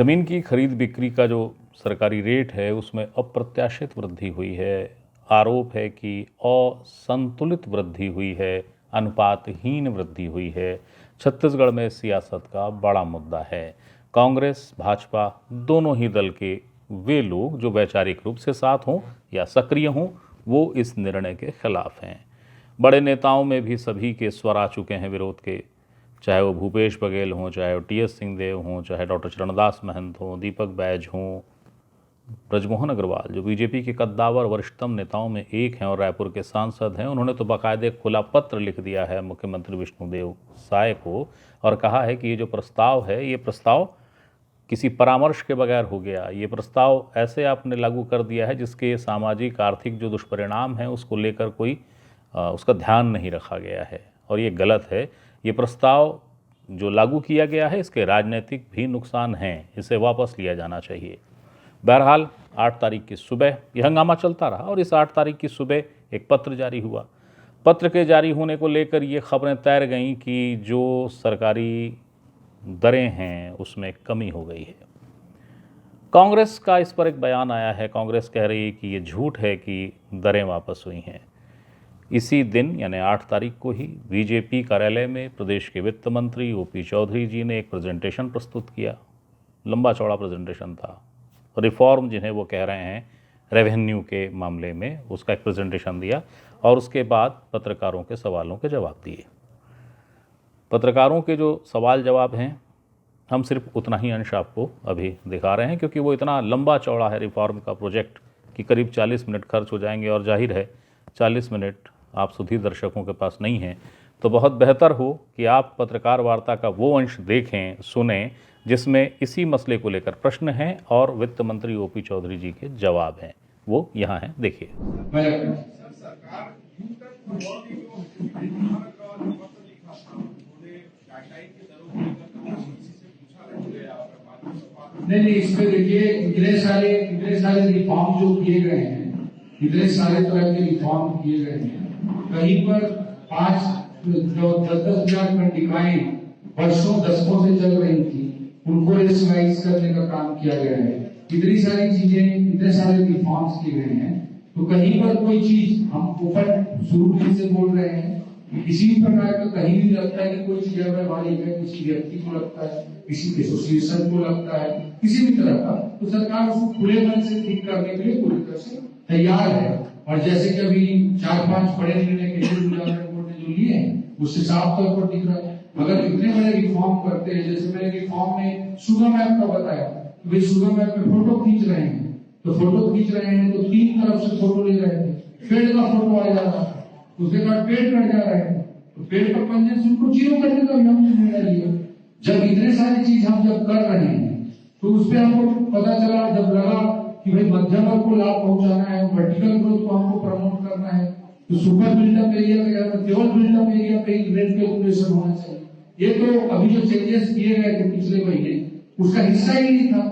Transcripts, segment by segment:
ज़मीन की खरीद बिक्री का जो सरकारी रेट है उसमें अप्रत्याशित वृद्धि हुई है। आरोप है कि असंतुलित वृद्धि हुई है, अनुपातहीन वृद्धि हुई है। छत्तीसगढ़ में सियासत का बड़ा मुद्दा है। कांग्रेस भाजपा दोनों ही दल के वे लोग जो वैचारिक रूप से साथ हों या सक्रिय हों, वो इस निर्णय के खिलाफ हैं। बड़े नेताओं में भी सभी के स्वर आ चुके हैं विरोध के, चाहे वो भूपेश बघेल हों, चाहे वो टी.एस. सिंहदेव हों, चाहे डॉक्टर चरणदास महंत हों, दीपक बैज हों, ब्रजमोहन अग्रवाल जो बीजेपी के कद्दावर वरिष्ठतम नेताओं में एक हैं और रायपुर के सांसद हैं। उन्होंने तो बाकायदे खुला पत्र लिख दिया है मुख्यमंत्री विष्णुदेव साय को और कहा है कि ये जो प्रस्ताव है, ये प्रस्ताव किसी परामर्श के बगैर हो गया। ये प्रस्ताव ऐसे आपने लागू कर दिया है जिसके सामाजिक आर्थिक जो दुष्परिणाम हैं उसको लेकर कोई उसका ध्यान नहीं रखा गया है और ये गलत है। ये प्रस्ताव जो लागू किया गया है इसके राजनीतिक भी नुकसान हैं, इसे वापस लिया जाना चाहिए। बहरहाल 8 तारीख की सुबह यह हंगामा चलता रहा और इस 8 तारीख की सुबह एक पत्र जारी हुआ। पत्र के जारी होने को लेकर ये खबरें तैर गईं कि जो सरकारी दरें हैं उसमें कमी हो गई है। कांग्रेस का इस पर एक बयान आया है। कांग्रेस कह रही है कि ये झूठ है कि दरें वापस हुई हैं। इसी दिन यानी 8 तारीख को ही बीजेपी कार्यालय में प्रदेश के वित्त मंत्री ओपी चौधरी जी ने एक प्रेजेंटेशन प्रस्तुत किया। लंबा चौड़ा प्रेजेंटेशन था। रिफॉर्म जिन्हें वो कह रहे हैं रेवेन्यू के मामले में, उसका एक प्रेजेंटेशन दिया और उसके बाद पत्रकारों के सवालों के जवाब दिए। पत्रकारों के जो सवाल जवाब हैं हम सिर्फ उतना ही अंश आपको अभी दिखा रहे हैं क्योंकि वो इतना लंबा चौड़ा है रिफॉर्म का प्रोजेक्ट कि करीब 40 मिनट खर्च हो जाएंगे और जाहिर है 40 मिनट आप सुधी दर्शकों के पास नहीं हैं, तो बहुत बेहतर हो कि आप पत्रकार वार्ता का वो अंश देखें, सुने जिसमें इसी मसले को लेकर प्रश्न हैं और वित्त मंत्री ओपी चौधरी जी के जवाब हैं। वो यहाँ हैं, देखिए। नहीं, इसमें देखिए इतने सारे रिफॉर्म जो किए गए हैं, इतने सारे तरह के रिफॉर्म किए गए हैं। कहीं पर 5-10 हजार में डिक्लाइन वर्षों दशकों से चल रही थी, उनको रेशनलाइज करने का काम किया गया है। इतनी सारी चीजें, इतने सारे रिफॉर्म्स किए गए हैं, तो कहीं पर कोई चीज हम ओपन शुरू से बोल रहे हैं कि किसी भी प्रकार का कहीं भी लगता है कि कोई चीज अव्यवहारिक है, किसी व्यक्ति को लगता है, किसी एसोसिएशन को लगता है, किसी भी तरह का, तो सरकार उसको खुले मन से ठीक करने के लिए पूरी तरह से तैयार है। और जैसे कि अभी 4-5 बड़े निर्णय केंद्रीय मूल्यांकन बोर्ड ने जो लिए हैं उससे साफ तौर पर दिख रहा है। अगर इतने बड़े रिफॉर्म करते हैं, जैसे मैंने रिफॉर्म में शुगर मैप का बताया, वे शुगर मैप में फोटो खींच रहे हैं, तो फोटो खींच रहे हैं तो 3 तरफ से फोटो ले रहे थे, पेड़ का फोटो आ जा रहा है, उसके बाद पेड़ कट जा रहे हैं, तो पेड़ का पंजन से उनको जीरो करने का हमने निर्णय लिया। जब इतने सारी चीज हम जब कर रहे हैं तो उसपे हमको पता चला, जब लगा कि भाई मध्यम वर्ग को लाभ पहुंचाना है, वर्टिकल ग्रोथ को हमको प्रमोट करना है, तो सुपर बिल्डअप एरिया में केवल बिल्डअप एरिया पे ही रेंट कैलकुलेशन होना चाहिए। ये तो अभी जो चेंजेस किए गए थे पिछले महीने उसका हिस्सा ही नहीं था,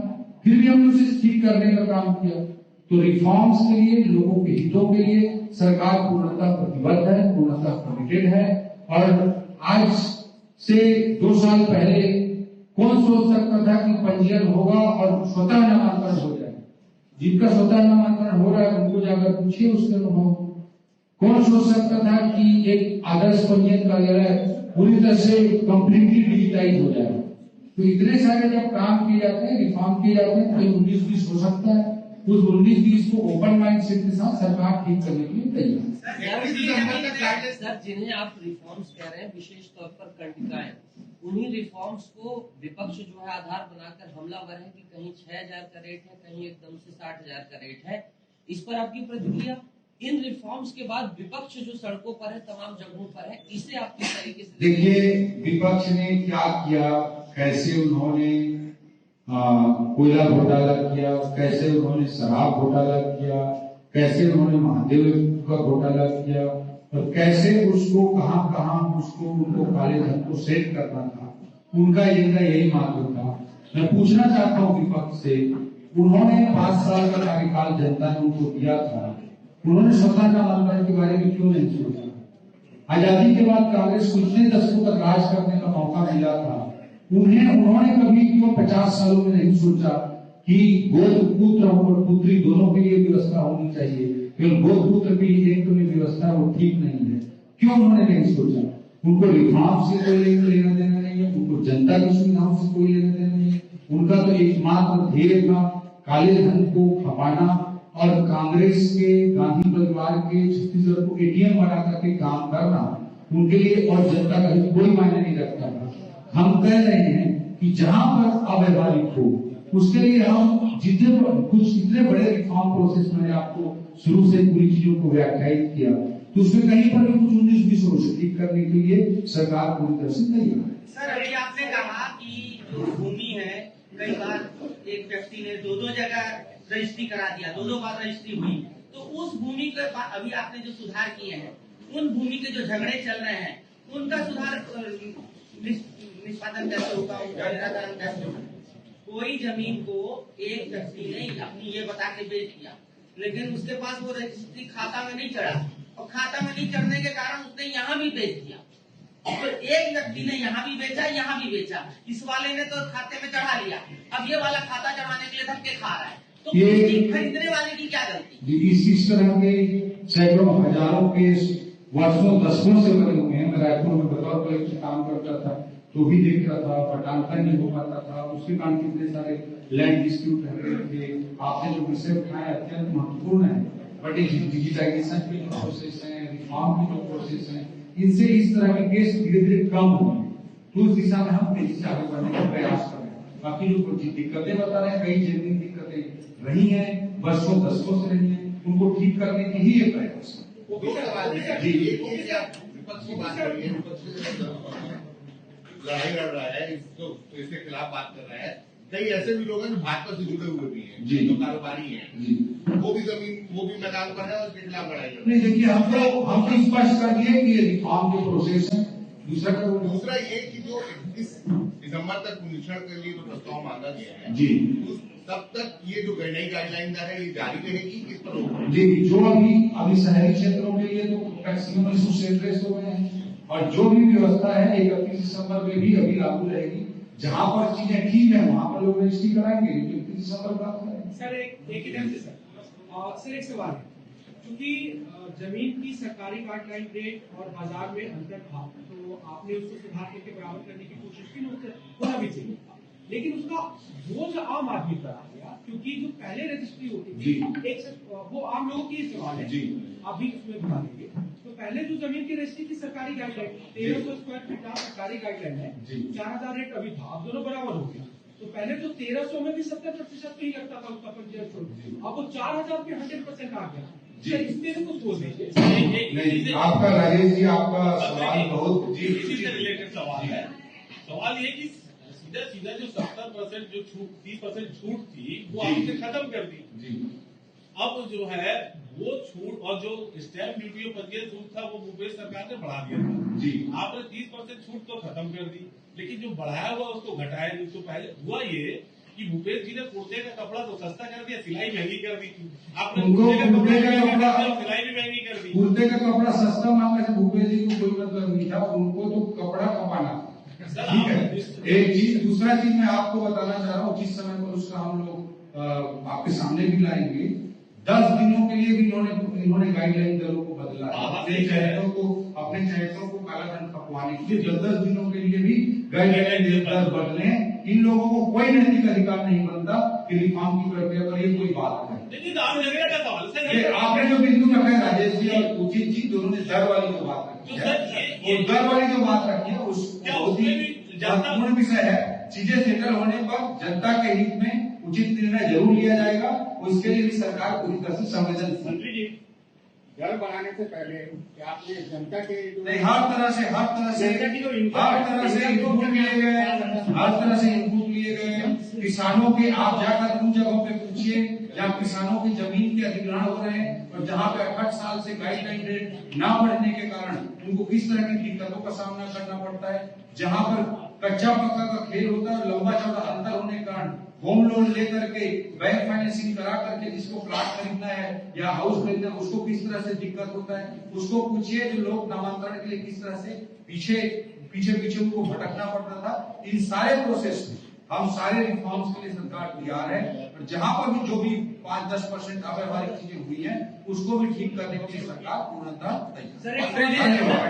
फिर भी हमने उसे ठीक करने का काम किया। तो रिफॉर्म्स के लिए, लोगों के हितों के लिए सरकार पूर्णतः प्रतिबद्ध है, पूर्णतः कमिटेड है। और आज से 2 साल पहले कौन सोच सकता था कि पंजीयन होगा और स्वतः नामांकन हो जाए। जिनका स्वतः नामांकन हो रहा है उनको जाकर पूछिए उसके अनुभव। कौन सोच सकता था कि एक आदर्श पंजीयन कार्यालय पूरी तरह से कंप्लीटली डिजिटाइज हो जाए। तो इतने सारे जब काम किए जाते हैं, रिफॉर्म किए जाते हैं, तो 19-20 हो सकता है। उस 19-20 को ओपन माइंड सेट के साथ सरकार ठीक करने के लिए तैयार है। सर, जिन्हें आप रिफॉर्म्स कह रहे हैं, विशेष तौर पर कंडिकाएं, उन्हीं रिफॉर्म्स को विपक्ष जो है आधार बनाकर हमलावर है कि कहीं 6,000 का रेट है, कहीं एकदम से 60,000 का रेट है। इस पर आपकी प्रतिक्रिया? इन रिफॉर्म्स के बाद विपक्ष जो सड़कों पर है, तमाम जगहों पर है, इसे आप किस तरीके से देखिए? विपक्ष ने क्या किया, कैसे उन्होंने कोयला घोटाला किया, कैसे उन्होंने शराब घोटाला किया, कैसे उन्होंने महादेव का घोटाला किया, और कैसे उसको कहां उसको उनको काले धन को सेट करना था, उनका यही माध्यम था। मैं पूछना चाहता हूं विपक्ष से, उन्होंने 5 साल का कार्यकाल जनता ने उनको दिया था, उन्होंने स्वतः नामांकन के बारे में क्यों नहीं सोचा? आजादी के बाद कांग्रेस को इतने दशकों तक राज करने का मौका मिला था, उन्होंने कभी क्यों 50 सालों में नहीं सोचा कि गोद पुत्र और पुत्री दोनों के लिए व्यवस्था होनी चाहिए, केवल गोद पुत्र के लिए एक में व्यवस्था वो ठीक नहीं है। क्यों उन्होंने नहीं सोचा? उनको रिफॉर्म से कोई लेना देना नहीं है, उनको जनता की सुविधाओं से कोई लेना देना नहीं है। उनका तो एकमात्र ध्येय था काले धन को खपाना और कांग्रेस के, गांधी परिवार के छत्तीसगढ़ को एटीएम बना करके काम करना उनके लिए और जनता का कोई मायने नहीं रखता था। हम कह रहे हैं कि जहां पर अवैधानिक हो उसके लिए हम जितने कुछ इतने बड़े रिफॉर्म प्रोसेस मैंने आपको शुरू से पूरी चीजों को व्याख्यायित किया, तो उसमें कहीं पर भी कुछ 19-20 हो ठीक करने के लिए सरकार पूरी तरह से तैयार है। सर, अभी आपने कहा कि जो भूमि है, कई बार एक व्यक्ति ने दो जगह रजिस्ट्री करा दिया, दो बार रजिस्ट्री हुई, तो उस भूमि के अभी आपने जो सुधार किए हैं, उन भूमि के जो झगड़े चल रहे हैं उनका सुधार निष्पादन कैसे होगा, निराकरण कैसे होगा? कोई जमीन को एक व्यक्ति ने अपनी ये बता के बेच दिया, लेकिन उसके पास वो रजिस्ट्री खाता में नहीं चढ़ा, और खाता में नहीं चढ़ने के कारण उसने यहाँ भी बेच दिया। तो एक व्यक्ति ने यहाँ भी बेचा, यहाँ भी बेचा, इस वाले ने तो खाते में चढ़ा लिया, अब ये वाला खाता चढ़ाने के लिए धक्के खा रहा है, तो खरीदने वाले की क्या गलती? इस तरह के सैकड़ों हजारों केस वर्षों दशकों से बने हुए हैं। मैं रायपुर में बतौर कलेक्टर काम करता था तो भी देखता था, पटाखा नहीं हो पाता था, उसके कारण कितने सारे लैंड डिस्प्यूट रह रहे थे। आपने जो विषय उठाया अत्यंत महत्वपूर्ण है, बट डिजिटाइजेशन की जो प्रोसेस है, रिफॉर्म की जो प्रोसेस है, इनसे इस तरह के केस धीरे धीरे कम होंगे, तो उस दिशा में हम तेजी से आगे बढ़ने का प्रयास कर रहे हैं। बाकी जो दिक्कतें बता रहे हैं, कई जेन्युइन दिक्कतें रही हैं, वर्षों दशकों से रही हैं, उनको ठीक करने की ही ये प्रयास है। लड़ाई लड़ रहा है, इसके खिलाफ बात कर रहा है। कई ऐसे भी लोग हैं जो भाजपा से जुड़े हुए भी हैं, जो कारोबारी हैं, वो भी जमीन, वो भी मैदान पर है और उसके खिलाफ लड़ाई लड़ रहे हैं। देखिए, हम तो स्पष्ट कर दिए कि ये रिफॉर्म के प्रोसेस है। दूसरा ये कि जो 31 दिसंबर तक पुनरीक्षण के लिए जो प्रस्ताव मांगा गया है जी, तब तक ये जो नई गाइडलाइन है ये जारी रहेगी, किस पर होगी? जी, जो अभी शहरी क्षेत्रों के लिए तो मैक्सिमम इशू सेंट्रेस हो गए हैं, और जो भी व्यवस्था है 31 दिसंबर में भी अभी लागू रहेगी। जहां पर चीजें ठीक है वहां पर लोग रजिस्ट्री कराएंगे, 31 दिसंबर बात करेंगे। सर एक सवाल है, क्योंकि जमीन की सरकारी गाइडलाइन रेट और बाजार में अंतर था, तो आपने उसको सुधार करके बराबर करने की कोशिश की, होना भी चाहिए, लेकिन उसका बोझ आम आदमी पर आ गया, क्योंकि जो पहले रजिस्ट्री होती थी वो आम लोगों की सवाल है जी, आप भी उसमें बता देंगे। तो पहले जो जमीन की रजिस्ट्री की सरकारी गाइडलाइन 1300 स्क्वायर फीट का सरकारी गाइडलाइन है, 4000 रेट अभी था, अब दोनों बराबर हो गया। तो पहले तो 1300 में भी 70% पे ही लगता था उसका पंजीयन शुल्क, अब वो 4000 पे 100% आ गया। इसमें भी कुछ बोल दीजिए। आपका राजेश जी, आपका सवाल बहुत जी इसी से रिलेटेड सवाल है। सवाल ये कि सीधा जो 70% जो छूट 30% छूट थी वो आपने खत्म कर दी। अब जो है वो छूट और जो स्टैंप ड्यूटी और पंजीयन शुल्क था वो भूपेश सरकार ने बढ़ा दिया था जी। आपने 30% छूट तो खत्म कर दी, लेकिन जो बढ़ाया हुआ उसको घटाया नहीं। तो पहले हुआ ये कि भूपेश जी ने कुर्ते का कपड़ा तो सस्ता कर दिया, सिलाई महंगी कर दी। आपने कुर्ते का कपड़ा सिलाई भी महंगी कर दी। कुर्ते का कपड़ा सस्ता मांगने से भूपेश जी को कोई मतलब नहीं था, उनको तो कपड़ा कमाना था। ठीक है, एक चीज। दूसरा चीज मैं आपको बताना चाह रहा हूँ, जिस समय पर उसका हम लोग आपके सामने भी लाएंगे, 10 दिनों के लिए भी इन्होंने गाइडलाइन दरों को बदला है। अपने चहेतों को काला धन खपवाने के लिए 10 दिनों के लिए भी गाइडलाइन दर बदले। इन लोगों को कोई नैतिक अधिकार नहीं बनता कि रिफॉर्म की प्रक्रिया पर ये कोई बात है। आपने जो बिंदु रखा है राजेश जी और उचित जी, दोनों ने दर वाली जो बात रखी है, दर वाली जो बात रखी है उस बहुत ही महत्वपूर्ण विषय है। चीजें सेटल होने पर जनता के हित में उचित निर्णय जरूर लिया जाएगा, उसके लिए भी सरकार पूरी तरह से संवेदनशील। घर बनाने से पहले आपने जनता के नहीं, हर तरह से इनपुट लिए गए, हर तरह से इनपुट लिए गए। किसानों के आप जाकर उन जगहों पे पूछिए जहाँ किसानों की जमीन के अधिग्रहण हो रहे हैं और जहाँ पे 68 साल से गाइडलाइन रेट न बढ़ने के कारण उनको किस तरह की दिक्कतों का सामना करना पड़ता है। जहाँ पर कच्चा पक्का का खेल होता है, लंबा चौड़ा अंतर होने के कारण होम लोन लेकर के बैंक फाइनेंसिंग करा करके जिसको प्लाट खरीदना है या हाउस खरीदना है, उसको किस तरह से दिक्कत होता है। उसको पूछिए जो लोग नामांतरण के लिए किस तरह से पीछे पीछे पीछे उनको भटकना पड़ता था। इन सारे प्रोसेस में हम सारे रिफॉर्म्स के लिए सरकार तैयार है, और जहां पर भी जो भी 5-10% अव्यवहारिक चीजें हुई हैं उसको भी ठीक करने के लिए सरकार पूर्णतः तैयार।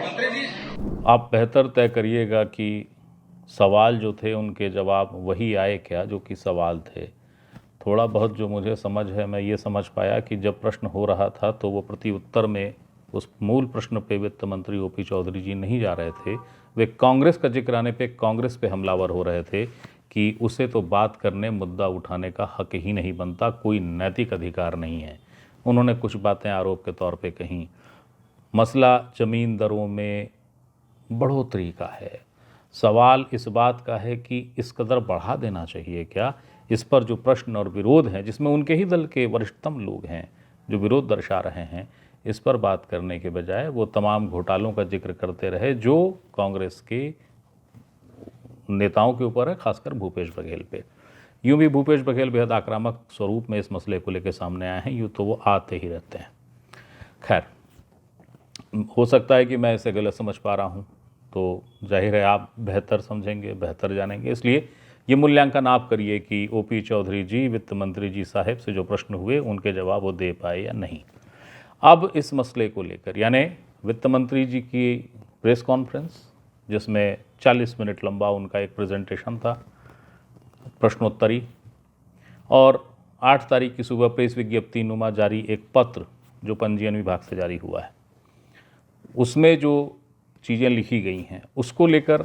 आप बेहतर तय करिएगा कि सवाल जो थे उनके जवाब वही आए क्या जो कि सवाल थे। थोड़ा बहुत जो मुझे समझ है, मैं ये समझ पाया कि जब प्रश्न हो रहा था तो वो प्रति उत्तर में उस मूल प्रश्न पे वित्त मंत्री ओपी चौधरी जी नहीं जा रहे थे। वे कांग्रेस का जिक्र आने पे कांग्रेस पे हमलावर हो रहे थे कि उसे तो बात करने, मुद्दा उठाने का हक ही नहीं बनता, कोई नैतिक अधिकार नहीं है। उन्होंने कुछ बातें आरोप के तौर पे कहीं। मसला ज़मीन दरों में बढ़ोतरी का है। सवाल इस बात का है कि इस कदर बढ़ा देना चाहिए क्या। इस पर जो प्रश्न और विरोध हैं, जिसमें उनके ही दल के वरिष्ठतम लोग हैं जो विरोध दर्शा रहे हैं, इस पर बात करने के बजाय वो तमाम घोटालों का जिक्र करते रहे जो कांग्रेस के नेताओं के ऊपर है, खासकर भूपेश बघेल पे। यूं भी भूपेश बघेल बेहद आक्रामक स्वरूप में इस मसले को लेकर सामने आए हैं, यूँ तो वो आते ही रहते हैं। खैर, हो सकता है कि मैं इसे गलत समझ पा रहा हूँ, तो जाहिर है आप बेहतर समझेंगे, बेहतर जानेंगे, इसलिए ये मूल्यांकन आप करिए कि ओपी चौधरी जी, वित्त मंत्री जी साहब से जो प्रश्न हुए उनके जवाब वो दे पाए या नहीं। अब इस मसले को लेकर, यानी वित्त मंत्री जी की प्रेस कॉन्फ्रेंस जिसमें 40 मिनट लंबा उनका एक प्रेजेंटेशन था, प्रश्नोत्तरी, और 8 तारीख की सुबह प्रेस विज्ञप्ति नुमा जारी एक पत्र जो पंजीयन विभाग से जारी हुआ है, उसमें जो चीज़ें लिखी गई हैं उसको लेकर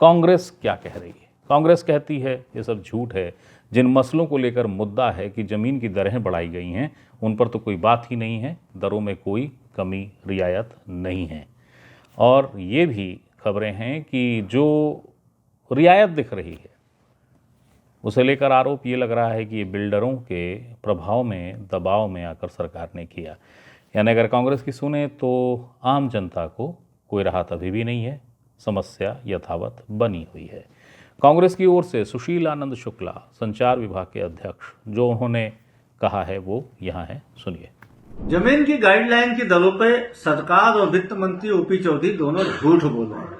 कांग्रेस क्या कह रही है। कांग्रेस कहती है ये सब झूठ है। जिन मसलों को लेकर मुद्दा है कि ज़मीन की दरें बढ़ाई गई हैं उन पर तो कोई बात ही नहीं है, दरों में कोई कमी रियायत नहीं है। और ये भी खबरें हैं कि जो रियायत दिख रही है उसे लेकर आरोप ये लग रहा है कि ये बिल्डरों के प्रभाव में, दबाव में आकर सरकार ने किया। यानी अगर कांग्रेस की सुने तो आम जनता को कोई राहत अभी भी नहीं है, समस्या यथावत बनी हुई है। कांग्रेस की ओर से सुशील आनंद शुक्ला, संचार विभाग के अध्यक्ष, जो उन्होंने कहा है वो यहाँ है, सुनिए। जमीन की गाइडलाइन की दरों पे सरकार और वित्त मंत्री ओपी चौधरी दोनों झूठ बोल रहे हैं।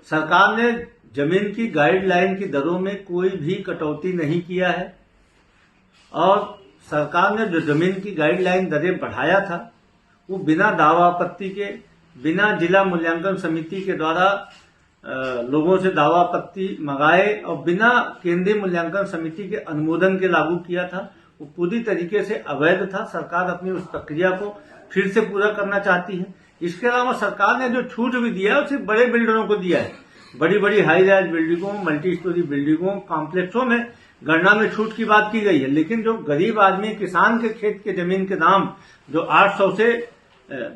सरकार ने जमीन की गाइडलाइन की दरों में कोई भी कटौती नहीं किया है, और सरकार ने जो जमीन की गाइडलाइन दरें बढ़ाया था वो बिना दावा आपत्ति के, बिना जिला मूल्यांकन समिति के द्वारा लोगों से दावा आपत्ति मंगाए और बिना केंद्रीय मूल्यांकन समिति के अनुमोदन के लागू किया था। वो पूरी तरीके से अवैध था। सरकार अपनी उस प्रक्रिया को फिर से पूरा करना चाहती है। इसके अलावा सरकार ने जो छूट भी दिया है वो सिर्फ बड़े बिल्डरों को दिया है। बड़ी बड़ी हाई राइज बिल्डिंगों, मल्टी स्टोरी बिल्डिंगों, कॉम्प्लेक्सों में गणना में छूट की बात की गई है, लेकिन जो गरीब आदमी, किसान के खेत के जमीन के दाम जो 800 से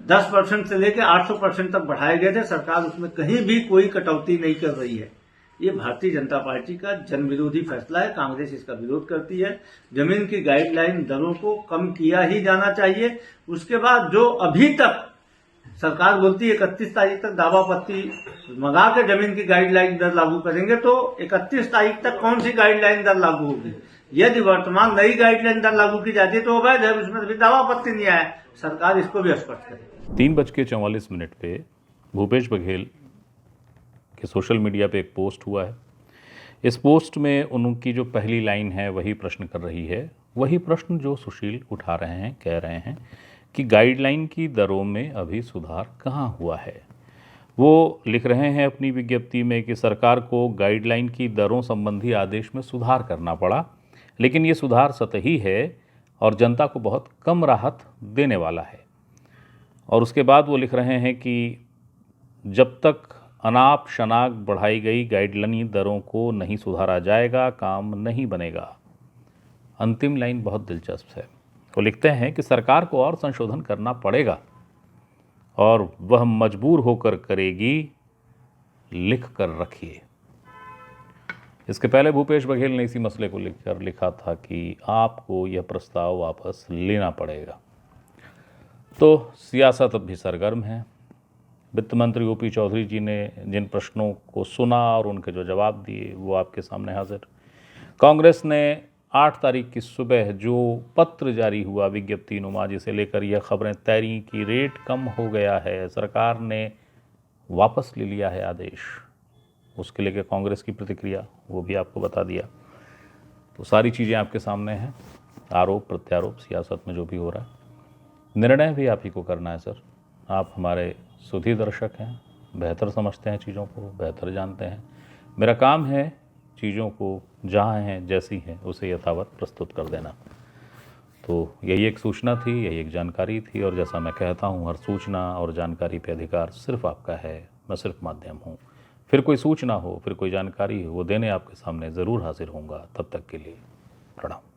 10% से लेकर 800% तक बढ़ाए गए थे, सरकार उसमें कहीं भी कोई कटौती नहीं कर रही है। ये भारतीय जनता पार्टी का जन विरोधी फैसला है। कांग्रेस इसका विरोध करती है। जमीन की गाइडलाइन दरों को कम किया ही जाना चाहिए। उसके बाद जो अभी तक सरकार बोलती है 31 तारीख तक दावा आपत्ति मंगा के जमीन की गाइडलाइन दर लागू करेंगे, तो 31 तारीख तक कौन सी गाइडलाइन दर लागू होगी? यदि वर्तमान नई गाइडलाइन दर लागू की जाती है तो अवैध है, उसमें अभी दावा आपत्ति नहीं आया। सरकार इसको भी स्पष्ट करे। 3:44 पे भूपेश बघेल के सोशल मीडिया पे एक पोस्ट हुआ है। इस पोस्ट में उनकी जो पहली लाइन है वही प्रश्न कर रही है, वही प्रश्न जो सुशील उठा रहे हैं, कह रहे हैं कि गाइडलाइन की दरों में अभी सुधार कहाँ हुआ है। वो लिख रहे हैं अपनी विज्ञप्ति में कि सरकार को गाइडलाइन की दरों संबंधी आदेश में सुधार करना पड़ा, लेकिन ये सुधार सतही है और जनता को बहुत कम राहत देने वाला है। और उसके बाद वो लिख रहे हैं कि जब तक अनाप शनाप बढ़ाई गई गाइडलाइन दरों को नहीं सुधारा जाएगा, काम नहीं बनेगा। अंतिम लाइन बहुत दिलचस्प है। वो लिखते हैं कि सरकार को और संशोधन करना पड़ेगा और वह मजबूर होकर करेगी, लिख कर रखिए। इसके पहले भूपेश बघेल ने इसी मसले को लेकर लिखा था कि आपको यह प्रस्ताव वापस लेना पड़ेगा। तो सियासत अब भी सरगर्म है। वित्त मंत्री ओपी चौधरी जी ने जिन प्रश्नों को सुना और उनके जो जवाब दिए वो आपके सामने हाजिर। कांग्रेस ने 8 तारीख की सुबह जो पत्र जारी हुआ विज्ञप्ति नुमा, जिसे लेकर यह खबरें तैरी कि रेट कम हो गया है, सरकार ने वापस ले लिया है आदेश, उसके लेके कांग्रेस की प्रतिक्रिया वो भी आपको बता दिया। तो सारी चीज़ें आपके सामने हैं, आरोप प्रत्यारोप सियासत में जो भी हो रहा है, निर्णय भी आप ही को करना है सर। आप हमारे सुधी दर्शक हैं, बेहतर समझते हैं चीज़ों को, बेहतर जानते हैं। मेरा काम है चीज़ों को जहाँ हैं जैसी हैं उसे यथावत प्रस्तुत कर देना। तो यही एक सूचना थी, यही एक जानकारी थी, और जैसा मैं कहता हूँ हर सूचना और जानकारी पे अधिकार सिर्फ आपका है, मैं सिर्फ माध्यम हूँ। फिर कोई सूचना हो, फिर कोई जानकारी हो, वो देने आपके सामने ज़रूर हाजिर होऊंगा। तब तक के लिए प्रणाम।